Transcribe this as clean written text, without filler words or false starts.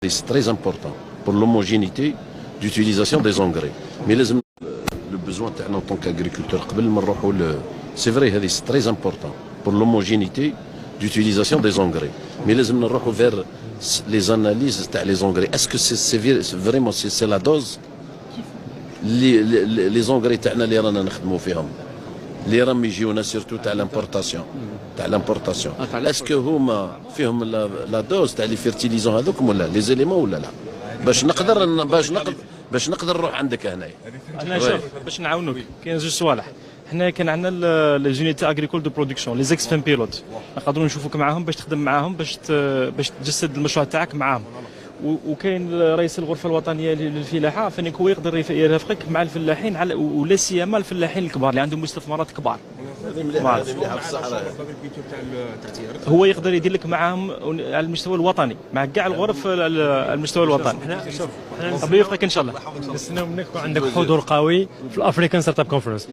C'est très important pour l'homogénéité d'utilisation des engrais. Mais لازم le besoin تاعنا en tant qu'agriculteur قبل ما نروحوا c'est vrai هذه c'est très important pour l'homogénéité d'utilisation des engrais. Mais لازم نروحوا vers les analyses تاع les engrais. Est-ce que c'est vraiment c'est la dose les engrais تاعنا اللي رانا نخدموا فيهم اللي راهم يجيونا سيرتو تاع لامبورتاسيون اسكو هما فيهم لا دوز تاع لي فيرتيليزون هذوك ولا لي زيليمون ولا لا باش نقدر نروح عندك هنايا. انا شوف باش نعاونوك كاين زوج صوالح. حنا كان عندنا لي زونيتي اغريكول دو برودكسيون لي زيكس فين بيلوت نقدروا نشوفوك معاهم باش تخدم معاهم باش تجسد المشروع تاعك معاهم. وكاين رئيس الغرفه الوطنيه للفلاحه فانك هو يقدر يرافقك مع الفلاحين ولا سيما الفلاحين الكبار اللي عندهم مستثمرات كبار. هو يقدر يدير لك معاهم على المستوى الوطني مع كاع الغرف على المستوى الوطني. احنا ربي يوفقك ان شاء الله. نستناو منك وعندك حضور قوي في الافريكان ستارت اب كونفرنس.